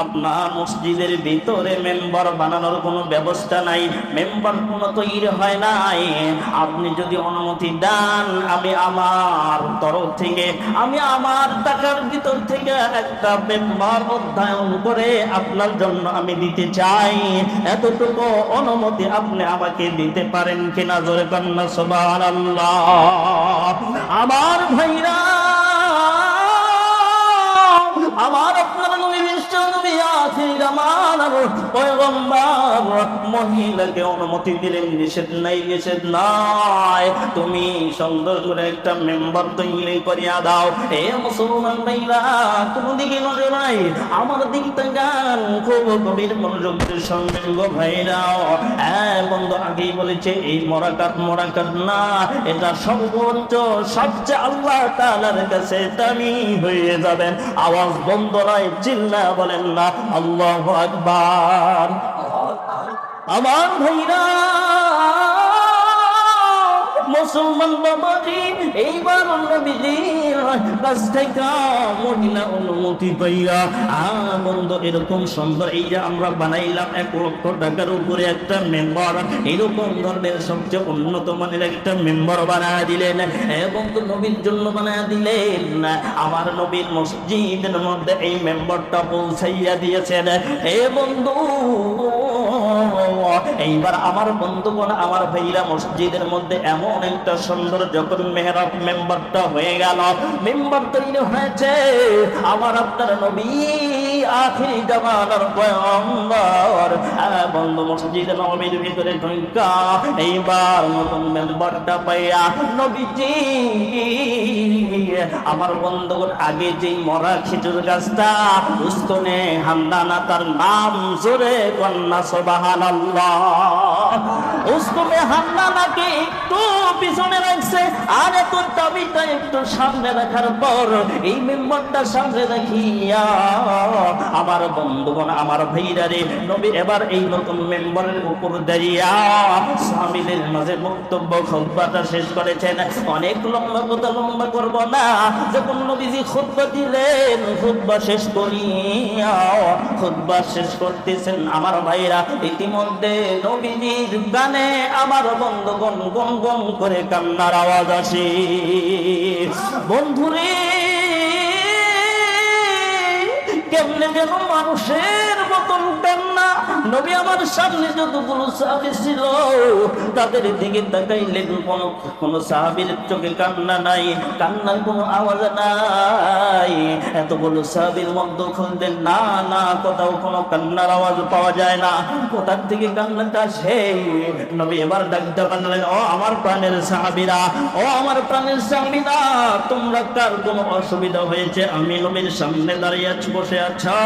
আপনার মসজিদের ভিতরে মেম্বার বানানোর কোনো ব্যবস্থা নাই, মেম্বার কোনো তৈরি হয় নাই। আপনি যদি অনুমতি দেন, আমি আমার তরফ থেকে, আমি আমার টাকার ভিতর থেকে একটা মেম্বার অধ্যয়ন করে আপনার জন্য আমি দিতে চাই। এতটুকু অনুমতি আপনি আমাকে দিতে পারেন কিনা? জোরে কন্যা সুবহানাল্লাহ। আমার ভাইরা, আমার আপনার নবী বিশ্ব নবী আখির জামানার পয়গম্বর মহিলাকে অনুমতি দিলেন, নিষেধ নাই, নিষেধ নাই। তুমি সুন্দর করে একটা মেম্বার তৈরি করিয়া দাও। এ মুসলমান ভাইরা, কোনো দিকে নজর নাই, আমার দিকটা গান খুব গভীর মনোযোগের সঙ্গে গো ভাইরা। হ্যাঁ বন্ধু, আগেই বলেছে এই মোরাকাত না, এটা সর্বোচ্চ, সবচেয়ে আল্লাহ তাআলার কাছে দামি হয়ে যাবেন। আওয়াজ বন্ধ নয়, চিল্লা বলেন না আল্লাহু আকবার। আমার ভাইরা মুসলমান বাবাজি, এইবার নবীজির কাছ থেকে মহিলা অনুমতি পাইয়া বন্ধু এরকম সুন্দর, এই যে আমরা বানাইলাম 1 লক্ষ টাকার উপরে একটা মেম্বার, এরকম ধরনের সবচেয়ে উন্নত মানের একটা মেম্বার বানায় দিলেন এবং নবীর জন্য বানায় দিলেন। আমার নবীর মসজিদের মধ্যে এই মেম্বারটা পৌঁছাইয়া দিয়েছেন। হে বন্ধু, এইবার আমার বন্ধুগণ, আমার ভাইরা, মসজিদের মধ্যে এমন একটা সুন্দর যখন মেহরাব মেম্বারটা হয়ে গেল, মেম্বার তৈরি হয়েছে, আমার আপনার নবী আখির জামানার পয়গম্বর বন্ধু মসজিদ নববীর ভিতরে ঢুকা এইবার নতুন মেম্বারটা পাইয়া নবীজি আমার বন্ধুগণ আগে যেই মরা খেজুর গাছটা উস্তনে হামদানা, তার নাম জোরে কন্যা সুবহানাল্লাহ। উস্তনে হামদানাকে একটু পিছনে রাখছে আর এত দাবিটা একটু সামনে রাখার পর এই মেম্বারটা সামনে রাখিয়া আমার বন্ধুগণ, আমার ভাইরা রে, নবী এবার এই নতুন মেম্বারের উপর দাঁড়িয়া সাহাবীদের মাঝে বক্তব্য খুতবাটা শেষ করেছেন। অনেক লম্বা কথা লম্বা করব না। যখন নবীজি খুতবা দিলেন, খুতবা শেষ করিয়া খুতবা শেষ করতেছেন আমার ভাইরা, ইতিমধ্যে নবীজির গানে আমার বন্ধুগণ গন গন করে কান্নার আওয়াজ আসে। বন্ধুরে, কেমনে যেন মানুষের মতন কান্না। নবী আমার সামনে যতগুলো সাহাবী ছিল তাদের দিকে তাকাইলেন, কোন সাহাবীর চোখে কান্না নাই, কান্নার কোনো আওয়াজ নাই। এতগুলো সাহাবীর মধ্যে খুঁজলেন, না না, কোথাও কোনো কান্নার আওয়াজ পাওয়া যায় না। কোথার থেকে কান্নাটা আসে? নবী এবার ডাকতে পারলেন, ও আমার প্রাণের সাহাবীরা, ও আমার প্রাণের সাহাবীরা, তোমরা কার কোনো অসুবিধা হয়েছে? আমি নবীর সামনে দাঁড়িয়ে আছি, বসে আছো,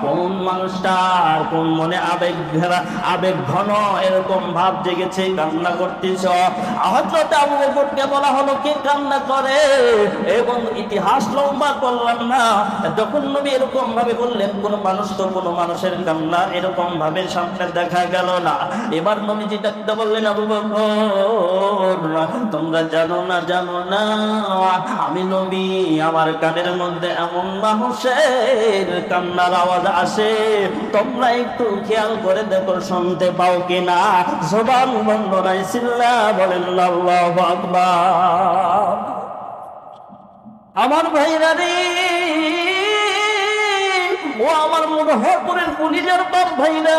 কোন মানুষটার কোন মনে আবেগ ঘন এরকম ভাব জেগেছে, কান্না করতেছ? হযরত আবু বকরকে বলা হলো কে কান্না করে, এবং ইতিহাস লম্বা করলাম না। যখন নবী এরকম ভাবে বললেন, কোন মানুষ তো কোনো মানুষের কান্না এরকম ভাবে সামনে দেখা গেল না। এবার নবীজি ডাকতে বললেন, আবু বকর, তোমরা জানো না আমি নবী, আমার কানের মধ্যে এমন মানুষের কান্নার আওয়াজ আসে, তোমরা একটু খেয়াল করে দেখো, শুনতে পাও কিনা? জবান বন্ধ নাই, চিল্লা বলেন আল্লাহু আকবার। আমার ভাইরা রে, ও আমার মুজফফরের পুলিশের বাপ ভাইরা,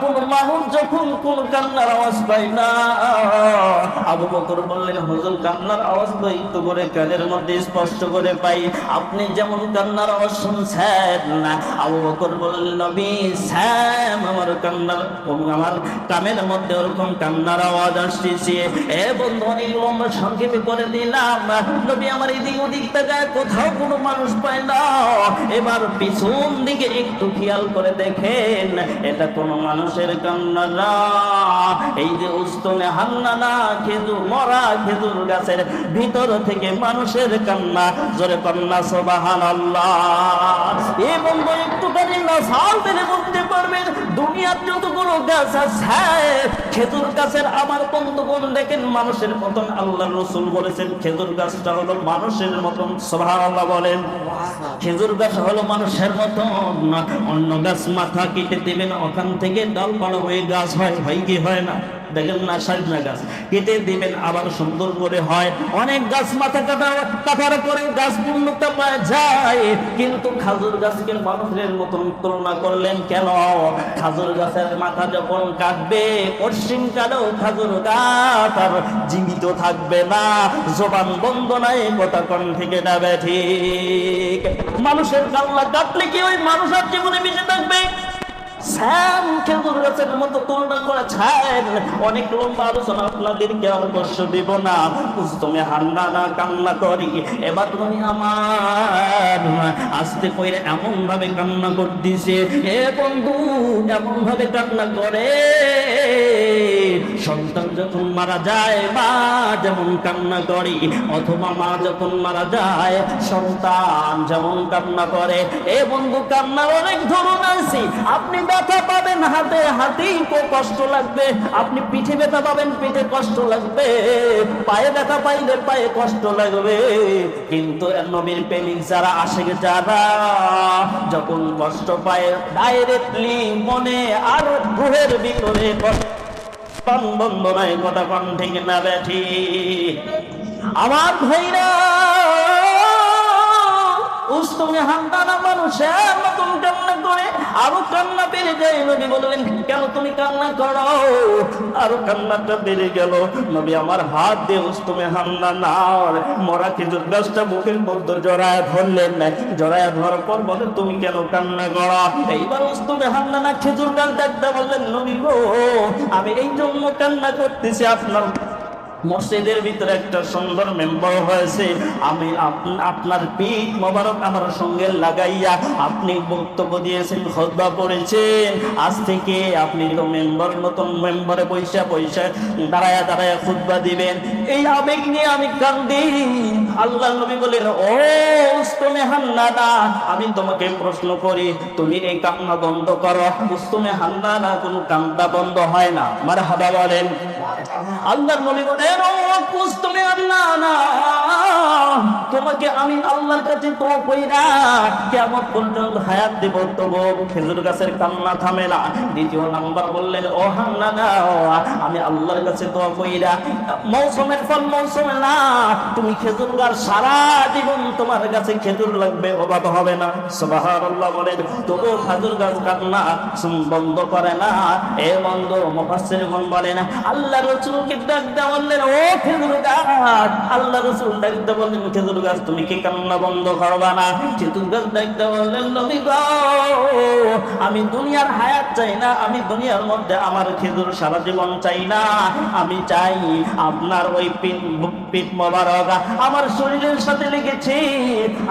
কোন মানুষ যখন কোন কান্নার আওয়াজ পায় না, আবু বকর বললেন, হুজুর কান্নার আওয়াজ তো একটু করে কানের মধ্যে স্পষ্ট করে পাই, আপনি যেমন কান্নার আওয়াজ শুনছেন না। আবু বকর বললেন, নবী স্যাম, আমার কানের মধ্যে ওরকম কান্নার আওয়াজ আসতেছে। এ বন্ধু, অনেক লম্বা সংক্ষেপে করে দিলাম। নবী আমার এদিক ওদিক তাকায়, কোথাও কোনো মানুষ পায় না। এবার পিছন দিকে একটু খেয়াল করে দেখেন, এটা কোনো মানুষের কান্না না, এই যে উস্তনে হান্নানা খেজুর, মরা খেজুর গাছের ভিতর থেকে মানুষের কান্না। জোরে কন্যা সুবহানাল্লাহ। এই বন্ধু একটুখানি না সাল দিলে বলতে পারে পারবেন দুনিয়ার যতগুলো গাছ আছে খেজুর গাছের আমার বন্ধুগণ দেখেন মানুষের মতন আল্লাহ রসুল বলেছেন খেজুর গাছটা হলো মানুষের মতন সুবহানাল্লাহ বলেন খেজুর গাছ হলো মানুষের মতন অন্য গাছ মাথা কেটে দিবেন ওখান থেকে ডালপালা হয়ে গাছ হয় কি হয় না দেখেন না সাজনা গাছ কেটে দিবেন আবার সুন্দর করে হয় অনেক গাছ মাথা কাটার পরে গাছ পূর্ণতা পায় যায় কিন্তু খাজুর গাছকে মানুষের মতন তুলনা করলেন কেন খাজুর গাছের মাথা যখন কাটবে পশ্চিম কালেও খাজুর গাছ আর জীবিত থাকবে না জবান বন্ধ নাই কথা কোন থেকে যাবে ঠিক মানুষের কাল্লা কাটলে কি ওই মানুষ আর জীবনে বেঁচে থাকবে শ্যাম খেজুর গাছের মতো তুলনা করেছেন অনেক লম্বা আলোচনা আপনাদেরকে আর কষ্ট দিব না তুমি হান্না না কান্না করি এবার তুমি আমার আস্তে কইরে এমন ভাবে কান্না করতেছে এ বন্ধু এমন ভাবে কান্না করে সন্তান যখন মারা যায় মা যেমন কান্না করে অথবা মা যখন মারা যায় সন্তান যেমন কান্না করে এ বন্ধু কান্নার অনেক ধরন আছে আপনি ব্যথা পাবেন হাতে হাতেই কষ্ট লাগবে আপনি পিঠে ব্যথা পাবেন পিঠে কষ্ট লাগবে পায়ে ব্যথা পাইলে পায়ে কষ্ট লাগবে কিন্তু নবীর প্রেমিক যারা আশিক যারা যখন কষ্ট পায় ডাইরেক্টলি মনে আর রুহের ভিতরে বন্ধ নাই কথা কোন ঠিক না বেঠি আমার ভাইরা উস্তমে হান্দানা মানুষের মতন কান্না করে আরো কান্না বেড়ে যায় নবী বললেন কেন তুমি কান্না করো আরো কান্নাটা বেড়ে গেল নবী আমার হাত দিয়ে উস্তমে হান্দানার মরা খেজুর গাছটা বুকের মধ্যে জড়ায় ধরলেন জড়ায় ধরার পর বলেন তুমি কেন কান্না করো এইবার উস্তমে হান্দানা খেজুর গাছ দেখতে বললেন নবী গো আমি এই জন্য কান্না করতেছি আপনার মসজিদের ভিতরে একটা সুন্দর মেম্বার হয়েছে আমি আপনার পিঠ মোবারক আমার সঙ্গে লাগাইয়া আপনি বক্তব্য দিয়েছেন খুতবা করেছেন আজ থেকে আপনি তো মেম্বার নতুন মেম্বারে পয়সা দাঁড়ায়া খুতবা দিবেন এই আবেগ নিয়ে আমি কান্দি আল্লাহ নবী বলেন ও উস্তমে হান্নানা আমি তোমাকে প্রশ্ন করি তুমি এই কান্না বন্ধ করো উস্তমে হান্নানা কোনো কান্না বন্ধ হয় না মারহাবা বলেন আল্লাহর নবী বলেন ও উস্তমে হান্নানা তোমাকে আমি আল্লাহর কাছে দোয়া কইরা কিয়ামত পর্যন্ত হায়াত দেব তবু খেজুর গাছের কান্না থামে না দ্বিতীয় নাম্বার বললেন ও হান্নানা আমি আল্লাহর কাছে দোয়া কইরা মৌসুমের ফল মৌসুমে না তুমি খেজুর গাছ সারা জীবন তোমার কাছে খেজুর লাগবে অভাব হবে না সুবহানাল্লাহ বলেন তবু খেজুর গাছ কান্না বন্ধ করে না এ বন্ধ মুফাসসিরগণ বলেন আল্লাহ রাসূলকে ডাক দেয়া বললেন ও খেজুর গাছ আল্লাহ রাসূল ডাক দেয়া বললেন খেজুর গাছ তুমি কি কান্না বন্ধ করবা না খেজুর গাছ ডাক দেয়া বললেন নবী গো আমি দুনিয়ার হায়াত চাই না আমি দুনিয়ার মধ্যে আমার খেজুর সারা জীবন চাই না আমি চাই আপনার ওই পিঠ মোবারক আমার শরীরের সাথে লেগেছে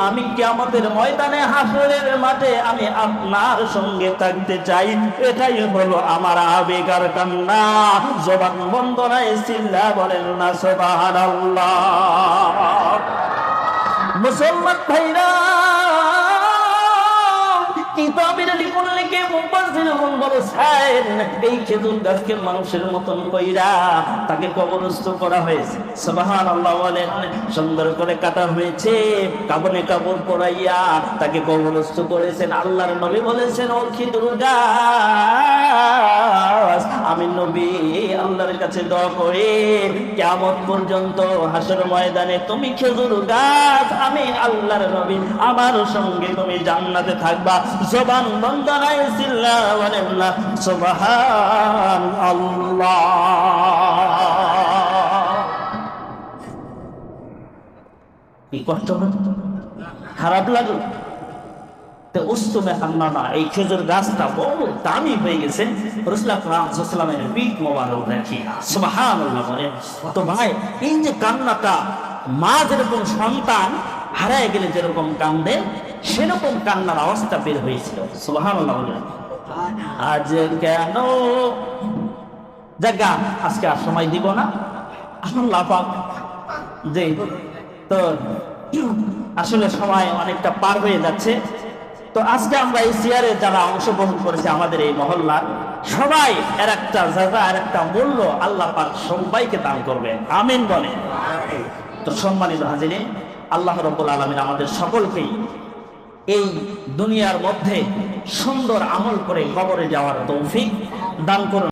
আমি কিয়ামতের ময়দানে হাসরের মাঠে আমি আপনার সঙ্গে থাকতে চাই এটাই হলো আমার আবেগ আর কান্না জবান বন্ধ নাই চিল্লা বলেন না সুবহানাল্লাহ মুসলমান ভাইরা কিতাবের লিখন লিখে মুফাসসিরগণ বলেছেন এই খেজুর গাছকে মানুষের মতন কইরা তাকে কবরস্থ করা হয়েছে সুবহানাল্লাহ বলেন সুন্দর করে কাটা হয়েছে কাফনে কাপড় পরাইয়া তাকে কবরস্থ করেছেন আল্লাহর নবী বলেছেন ও খেজুর গাছ আমি নবী আল্লাহর কাছে দোয়া করি কিয়ামত পর্যন্ত হাসর ময়দানে তুমি খেজুর গাছ আমি আল্লাহর নবী আমার সঙ্গে তুমি জান্নাতে থাকবা জবান বন্ধ নাই চিল্লা বলেন না সুবহানাল্লাহ কি কষ্ট হলো খারাপ লাগলো তো উস্তমে হান্নানা এই খেজুর গাছটা বড় দামি হয়ে গেছে রাসূলুল্লাহ সাল্লাল্লাহু আলাইহি ওয়াসাল্লামের পিঠ মোবারক রাখি সুবহানাল্লাহ বলে তো ভাই এই যে কান্নাটা মা যেরকম সন্তান হারায় গেলে যেরকম কান্দে সেরকম কান্নার অবস্থা বের হয়েছিল সুবহানাল্লাহ বলে আজ কেন জায়গা আজকে আর সময় দিব না আল্লাহ পাক যে তো আসলে সময় অনেকটা পার হয়ে যাচ্ছে তো আজকে আমরা এই সিয়ারে যারা অংশগ্রহণ করেছে আমাদের এই মহল্লার সবাই এর একটা জায়গা আর একটা মূল্য আল্লাহ পাক সবাইকে দান করবে, আমিন বলে। তো সম্মানিত হাজিরে, আল্লাহ রাব্বুল আলামিন আমাদের সকলকেই এই দুনিয়ার মধ্যে সুন্দর আমল করে কবরে যাওয়ার তৌফিক দান করুন।